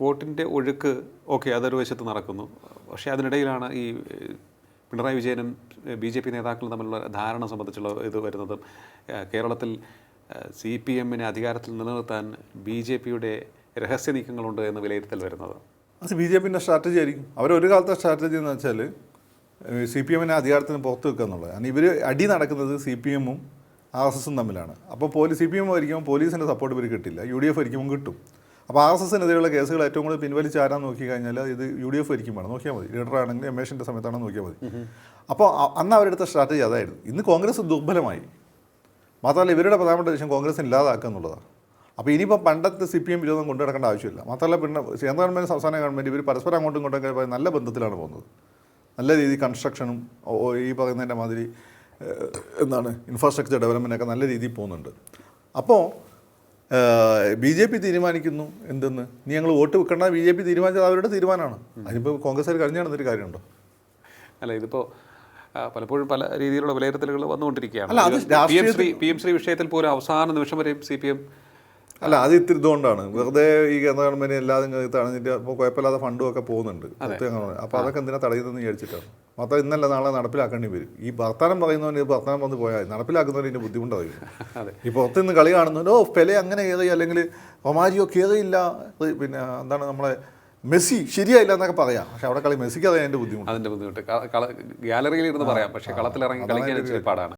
വോട്ടിൻ്റെ ഒഴുക്ക് ഓക്കെ അതൊരു വശത്ത് നടക്കുന്നു. പക്ഷേ അതിനിടയിലാണ് ഈ പിണറായി വിജയനും BJP നേതാക്കളും തമ്മിലുള്ള ധാരണ സംബന്ധിച്ചുള്ള ഇത് വരുന്നതും കേരളത്തിൽ CPM അധികാരത്തിൽ നിലനിർത്താൻ BJPയുടെ രഹസ്യ നീക്കങ്ങളുണ്ട് എന്ന് വിലയിരുത്തൽ വരുന്നത്. അത് BJPൻ്റെ സ്ട്രാറ്റജി ആയിരിക്കും. അവരൊരു കാലത്തെ സ്ട്രാറ്റജി എന്ന് വെച്ചാൽ CPM അധികാരത്തിന് പുറത്ത് വെക്കുക എന്നുള്ളത്. കാരണം ഇവർ അടി നടക്കുന്നത് CPM RSSും തമ്മിലാണ്. അപ്പോൾ CPM ഭരിക്കുമ്പോൾ പോലീസിൻ്റെ സപ്പോർട്ട് ഇവർ കിട്ടില്ല, UDF ഭരിക്കുമ്പോൾ കിട്ടും. അപ്പോൾ RSSനെതിരെയുള്ള കേസുകൾ ഏറ്റവും കൂടുതൽ പിൻവലിച്ച് ആരാന്ന് നോക്കി കഴിഞ്ഞാൽ ഇത് UDF ഭരിക്കും വേണം, നോക്കിയാൽ മതി. ലീഡറാണെങ്കിൽ രമേശിൻ്റെ സമയത്താണെന്ന് നോക്കിയാൽ മതി. അപ്പോൾ അന്ന് അവരെടുത്ത സ്ട്രാറ്റജി അതായിരുന്നു. ഇന്ന് കോൺഗ്രസ് ദുർബലമായി. മാത്രമല്ല ഇവരുടെ പ്രധാനപ്പെട്ട ലക്ഷ്യം കോൺഗ്രസ് ഇല്ലാതാക്കുക എന്നുള്ളതാണ്. അപ്പോൾ ഇനിയിപ്പോൾ പണ്ടത്തെ CPM വിരോധം കൊണ്ടു നടക്കേണ്ട ആവശ്യമില്ല. മാത്രമല്ല പിന്നെ കേന്ദ്ര ഗവൺമെൻറ് സംസ്ഥാന ഗവൺമെൻറ് ഇവർ പരസ്പരം അങ്ങോട്ടും ഇങ്ങോട്ടൊക്കെ നല്ല ബന്ധത്തിലാണ് പോകുന്നത്. നല്ല രീതിയിൽ കൺസ്ട്രക്ഷനും ഈ പറയുന്നതിൻ്റെ മാതിരി ഇൻഫ്രാസ്ട്രക്ചർ ഡെവലപ്മെൻറ്റൊക്കെ നല്ല രീതിയിൽ പോകുന്നുണ്ട്. അപ്പോൾ BJP തീരുമാനിക്കുന്നു എന്തെന്ന്, ഇനി ഞങ്ങൾ വോട്ട് വെക്കേണ്ട BJP തീരുമാനിച്ചത് അവരുടെ തീരുമാനമാണ്. അതിനിപ്പോൾ കോൺഗ്രസ്സുകാർ കഴിഞ്ഞ് നടന്നൊരു കാര്യമുണ്ടോ? അല്ല, ഇതിപ്പോൾ പലപ്പോഴും പല രീതിയിലുള്ള വിലയിരുത്തലുകൾ വന്നുകൊണ്ടിരിക്കുകയാണ്. അല്ല, അത് PM ശ്രീ വിഷയത്തിൽ പോലും അവസാന നിമിഷം വരെയും CPM അല്ല അത് ഇത്തിരി ഇതുകൊണ്ടാണ് വെറുതെ ഈ കേന്ദ്ര ഗവൺമെൻറ് എല്ലാതും തടഞ്ഞിട്ട് ഇപ്പോൾ കുഴപ്പമില്ലാതെ ഫണ്ടും ഒക്കെ പോകുന്നുണ്ട്. അപ്പോൾ അതൊക്കെ എന്തിനാ തടയുന്നതെന്ന് വിചാരിച്ചിട്ടാണ്. മാത്രം ഇന്നല്ല നാളെ നടപ്പിലാക്കേണ്ടി വരും. ഈ വർത്തമാനം പറയുന്നവന് വർത്തമാനം വന്ന് പോയാൽ നടപ്പിലാക്കുന്നവന് ഇതിൻ്റെ ബുദ്ധിമുട്ടായിരിക്കും. ഈ പുറത്തുനിന്ന് കളി കാണുന്നവരോ പെലെ അങ്ങനെ കയറി അല്ലെങ്കിൽ ഒമാരിയോ കയറിയില്ല, പിന്നെ എന്താണ് നമ്മളെ മെസ്സി ശരിയായില്ല എന്നൊക്കെ പറയാം. പക്ഷെ അവിടെ കളി മെസ്സിക്ക് അതിൻ്റെ ബുദ്ധിമുട്ട് ഗാലറിയിൽ ഇരുന്ന് പറയാം, പക്ഷേ കളത്തിലിറങ്ങി കളിക്കാൻ പാടാണ്.